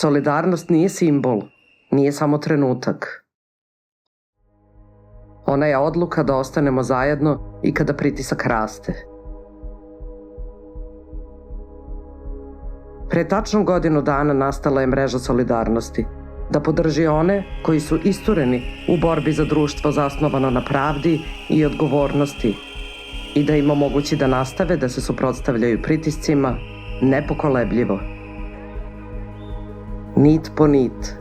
Solidarnost nije simbol, nije samo trenutak. Ona je odluka da ostanemo zajedno i kada pritisak raste. Pre tačno godinu dana nastala je mreža Solidarnosti, da podrži one koji su istureni u borbi za društvo zasnovano na pravdi i odgovornosti i da im omogući da nastave da se suprotstavljaju pritiscima nepokolebljivo. Nit po nit,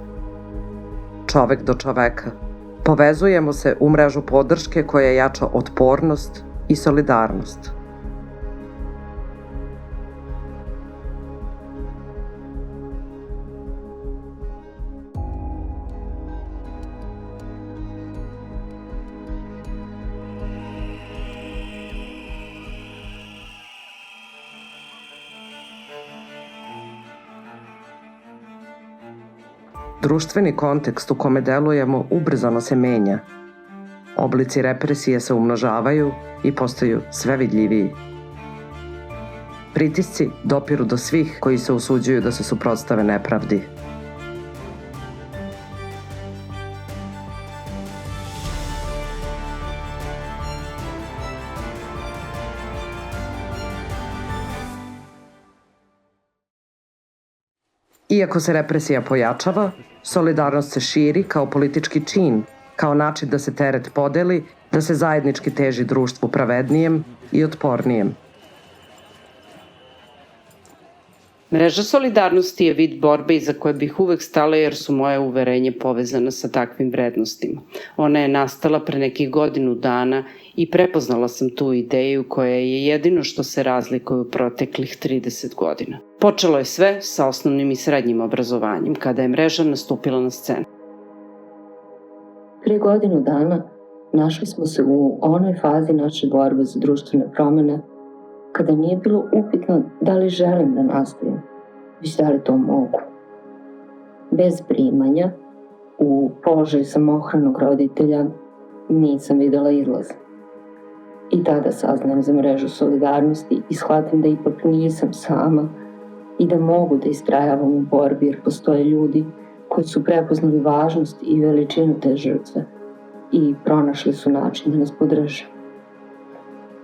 čovek do čoveka, povezujemo se u mrežu podrške koja jača otpornost i solidarnost. Društveni kontekst u kome delujemo ubrzano se menja. Oblici represije se umnožavaju i postaju sve vidljiviji. Pritisci dopiru do svih koji se usuđuju da se suprotstave nepravdi. Iako se represija pojačava, solidarnost se širi kao politički čin, kao način da se teret podeli, da se zajednički teži društvu pravednijem i otpornijem. Mreža Solidarnosti je vid borbe iza koje bih uvek stala jer su moje uverenje povezana sa takvim vrednostima. Ona je nastala pre nekih godinu dana i prepoznala sam tu ideju koja je jedino što se razlikuje u proteklih 30 godina. Počelo je sve sa osnovnim i srednjim obrazovanjem, kada je mreža nastupila na scenu. Pre godinu dana našli smo se u onoj fazi naše borbe za društvene promene kada nije bilo upitno da li želim da nastavim, već da li to mogu. Bez primanja, u položaju samohranog roditelja, nisam videla izlaz. I tada saznajem za mrežu Solidarnosti i shvatim da ipak nisam sama i da mogu da istrajavam u borbi jer postoje ljudi koji su prepoznali važnost i veličinu te žrtve i pronašli su način da nas podrže.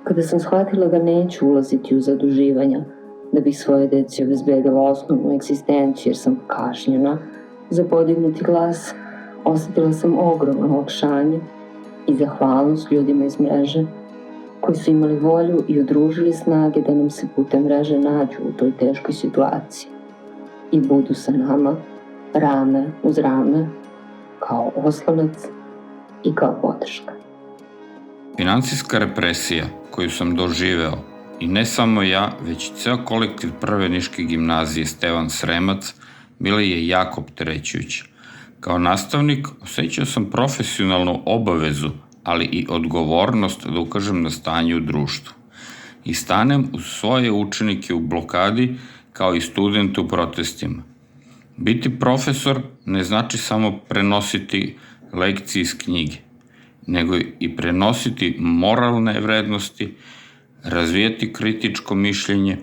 Kada sam shvatila da neću ulaziti u zaduživanja da bih svoje deci obezbedila osnovnu egzistenciju jer sam kažnjena za podignuti glas, osetila sam ogromno olakšanje i zahvalnost ljudima iz mreže koji su imali volju i udružili snage da nam se putem mreže nađu u toj teškoj situaciji i budu sa nama rame uz rame kao oslonac i kao podrška. Finansijska represija koju sam doživeo, i ne samo ja, već i ceo kolektiv Prve niške gimnazije Stevan Sremac, bila je jako opterećujuća. Kao nastavnik osjećao sam profesionalnu obavezu, ali i odgovornost da ukažem na stanje u društvu. I stanem uz svoje učenike u blokadi kao i studente u protestima. Biti profesor ne znači samo prenositi lekcije iz knjige, nego i prenositi moralne vrednosti, razvijati kritičko mišljenje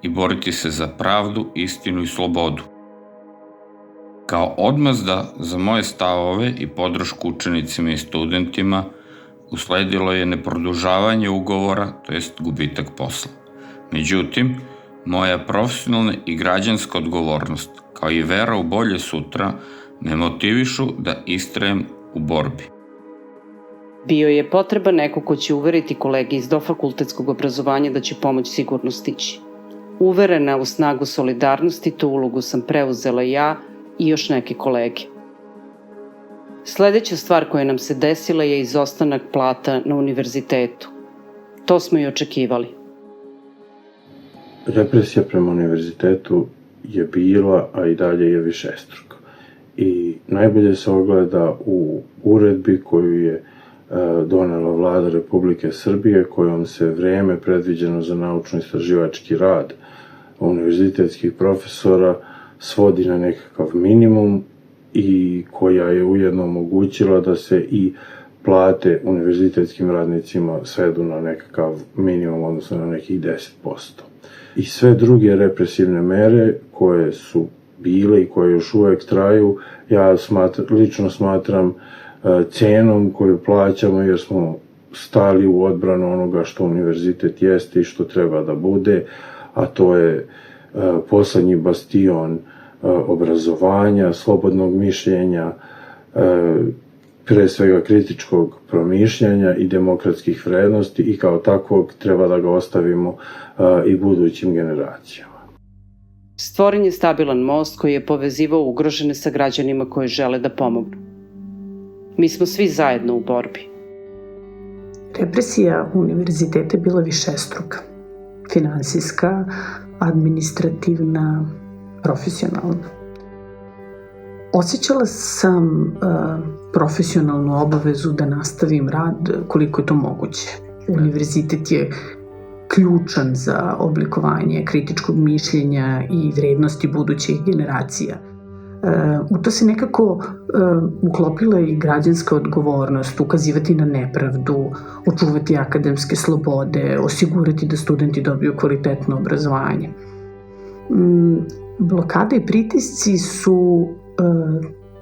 i boriti se za pravdu, istinu i slobodu. Kao odmazda za moje stavove i podršku učenicima i studentima usledilo je neprodužavanje ugovora, to jest gubitak posla. Međutim, moja profesionalna i građanska odgovornost, kao i vera u bolje sutra, me motivišu da istrajem u borbi. Bio je potreba neko ko će uveriti kolege iz dofakultetskog obrazovanja da će pomoć sigurno stići. Uverena u snagu solidarnosti, tu ulogu sam preuzela ja i još neke kolege. Sledeća stvar koja nam se desila je izostanak plata na univerzitetu. To smo i očekivali. Represija prema univerzitetu je bila, a i dalje je višestruka. I najbolje se ogleda u uredbi koju je donela vlada Republike Srbije, kojom se vreme predviđeno za naučno-istraživački rad univerzitetskih profesora svodi na nekakav minimum i koja je ujedno omogućila da se i plate univerzitetskim radnicima svedu na nekakav minimum, odnosno na nekih 10%. I sve druge represivne mere koje su bile i koje još uvek traju, ja lično smatram cenom koju plaćamo jer smo stali u odbranu onoga što univerzitet jeste i što treba da bude, a to je poslednji bastion obrazovanja, slobodnog mišljenja, pre svega kritičkog promišljanja i demokratskih vrednosti i kao takvog treba da ga ostavimo i budućim generacijama. Stvoren je stabilan most koji je povezivao ugrožene sa građanima koji žele da pomognu. Mi smo svi zajedno u borbi. Represija univerziteta je bila višestruka. Finansijska, administrativna, profesionalna. Osjećala sam profesionalnu obavezu da nastavim rad koliko je to moguće. Univerzitet je ključan za oblikovanje kritičkog mišljenja i vrednosti budućih generacija. U to se nekako uklopila i građanska odgovornost, ukazivati na nepravdu, očuvati akademske slobode, osigurati da studenti dobiju kvalitetno obrazovanje. Blokada i pritisci su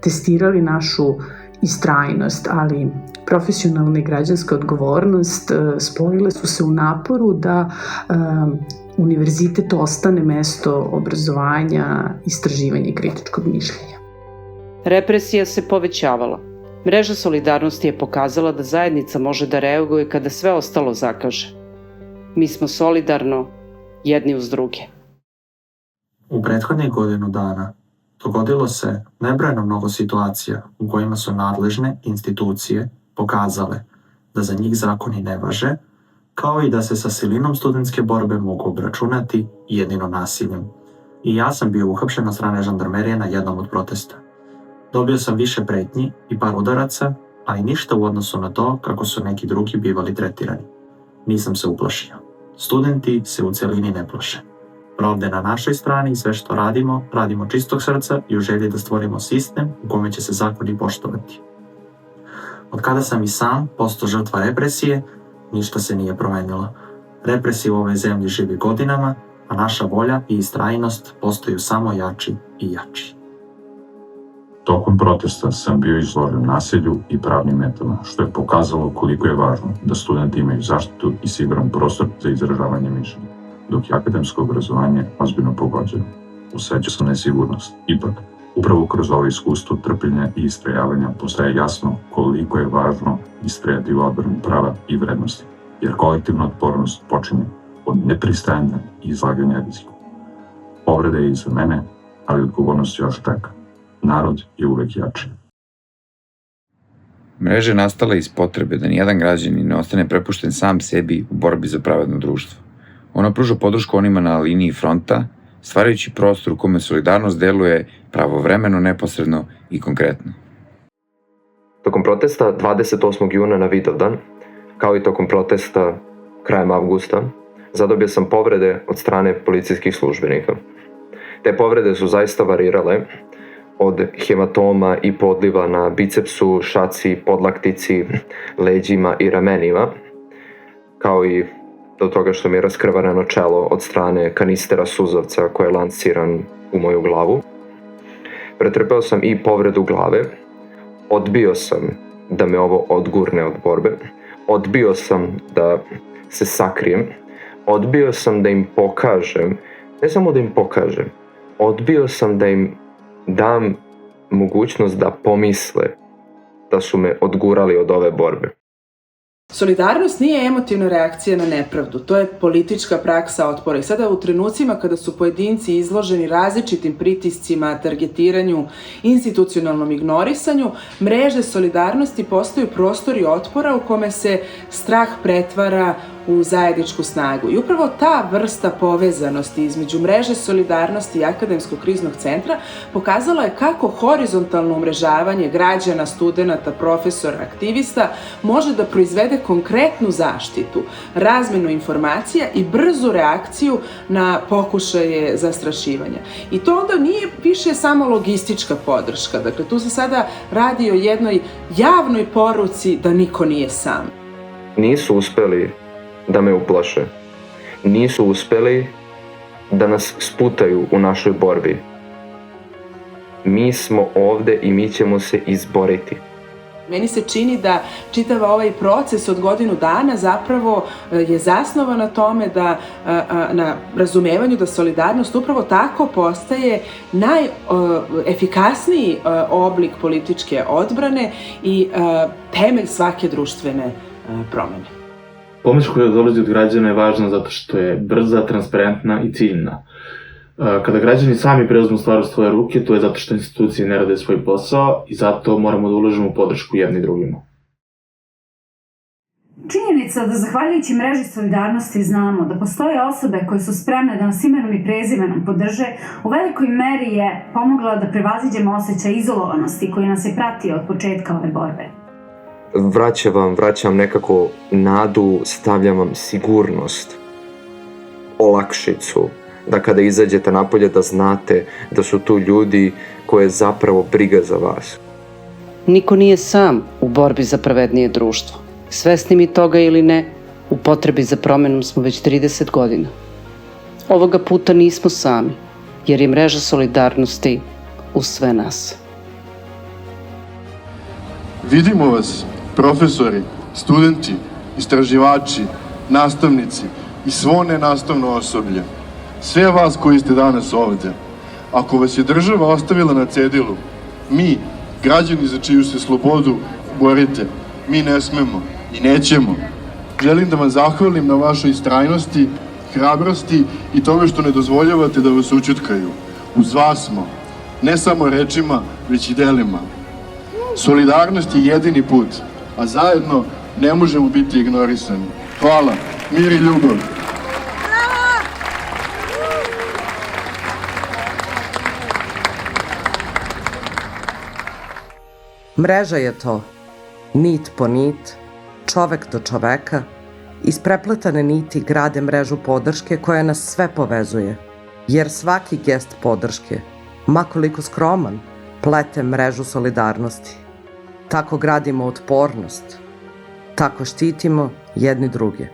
testirali našu istrajnost, ali profesionalna i građanska odgovornost spojile su se u naporu da univerzitet ostane mesto obrazovanja, istraživanja i kritičkog mišljenja. Represija se povećavala. Mreža solidarnosti je pokazala da zajednica može da reaguje kada sve ostalo zakaže. Mi smo solidarno jedni uz druge. U prethodnih godinu dana dogodilo se nebrojeno mnogo situacija u kojima su nadležne institucije pokazale da za njih zakoni ne važe, kao i da se sa silinom studentske borbe mogu obračunati jedino nasiljem. I ja sam bio uhapšen od strane žandarmerije na jednom od protesta. Dobio sam više pretnji i par udaraca, ali ništa u odnosu na to kako su neki drugi bivali tretirani. Nisam se uplašio. Studenti se u celini ne plaše. Pravda je na našoj strani i sve što radimo čistog srca i u želji da stvorimo sistem u kome će se zakoni poštovati. Od kada sam i sam postao žrtva represije, ništa se nije promenilo. Represija u ovoj zemlji živi godinama, a naša volja i istrajnost postaju samo jači i jači. Tokom protesta sam bio izložen nasilju i pravnim metama, što je pokazalo koliko je važno da studenti imaju zaštitu i siguran prostor za izražavanje mišljenja, dok je akademsko obrazovanje ozbiljno pogođeno. Osjeća sam nesigurnost. Ipak, upravo kroz ovo iskustvo trpljenja i istrajavanja postaje jasno koliko je važno istrajati u odbrani prava i vrednosti, jer kolektivna otpornost počinje od nepristajanja i izlaganja riziku. Povreda je iza mene, ali odgovornost još čeka. Narod je uvek jači. Mreža je nastala iz potrebe da nijedan građanin ne ostane prepušten sam sebi u borbi za pravedno društvo. Ona pruža podršku onima na liniji fronta, stvarajući prostor u kome solidarnost deluje pravovremeno, neposredno i konkretno. Tokom protesta 28. juna na Vidovdan, kao i tokom protesta krajem avgusta, zadobio sam povrede od strane policijskih službenika. Te povrede su zaista varirale od hematoma i podliva na bicepsu, šaci, podlaktici, leđima i ramenima, kao i do toga što mi je raskrvareno čelo od strane kanistera suzavca koji je lanciran u moju glavu. Pretrpeo sam i povredu glave, odbio sam da me ovo odgurne od borbe, odbio sam da se sakrijem, odbio sam da im pokažem, ne samo da im pokažem, odbio sam da im dam mogućnost da pomisle da su me odgurali od ove borbe. Solidarnost nije emotivna reakcija na nepravdu, to je politička praksa otpora. I sada u trenucima kada su pojedinci izloženi različitim pritiscima, targetiranju, institucionalnom ignorisanju, mreže solidarnosti postaju prostori otpora u kome se strah pretvara u zajedničku snagu. I upravo ta vrsta povezanosti između mreže solidarnosti i Akademskog kriznog centra pokazala je kako horizontalno umrežavanje građana, studenata, profesora, aktivista može da proizvede konkretnu zaštitu, razmenu informacija i brzu reakciju na pokušaje zastrašivanja. I to onda nije više samo logistička podrška. Dakle, tu se sada radi o jednoj javnoj poruci da niko nije sam. Nisu uspeli da me uplaše. Nisu uspeli da nas sputaju u našoj borbi. mi smo ovde i mi ćemo se izboriti. Meni se čini da čitav ovaj proces od godinu dana zapravo je zasnovan na tome da, na razumevanju da solidarnost upravo tako postaje najefikasniji oblik političke odbrane i temelj svake društvene promene. Pomoć koja dolazi od građana je važna zato što je brza, transparentna i ciljna. Kada građani sami preuzmu stvar u svoje ruke, to je zato što institucije ne rade svoj posao i zato moramo da ulažemo podršku jedni drugima. Činjenica da zahvaljujući mreži solidarnosti znamo da postoje osobe koje su spremne da nas imenom i prezimenom podrže, u velikoj meri je pomogla da prevaziđemo osjećaj izolovanosti koji nas je pratio od početka ove borbe. Vraćam nekako nadu, stavljam vam sigurnost, olakšicu, da kada izađete napolje da znate da su tu ljudi koje je zapravo briga za vas. Niko nije sam u borbi za pravednije društvo. Svesni mi toga ili ne, u potrebi za promenom smo već 30 godina. Ovoga puta nismo sami, jer je mreža solidarnosti uz sve nas. Vidimo vas, profesori, studenti, istraživači, nastavnici i svo nenastavno osoblje. Sve vas koji ste danas ovde. Ako vas je država ostavila na cedilu, mi, građani za čiju se slobodu borite, mi ne smemo i nećemo. Želim da vam zahvalim na vašoj istrajnosti, hrabrosti i tome što ne dozvoljavate da vas ućutkaju. Uz vas smo, ne samo rečima, već i delima. Solidarnost je jedini put, a zajedno ne možemo biti ignorisani. Hvala, mir i ljubav. Mreža je to, nit po nit, čovek do čoveka, isprepletane niti grade mrežu podrške koja nas sve povezuje, jer svaki gest podrške, makoliko skroman, plete mrežu solidarnosti. Tako gradimo otpornost, tako štitimo jedni druge.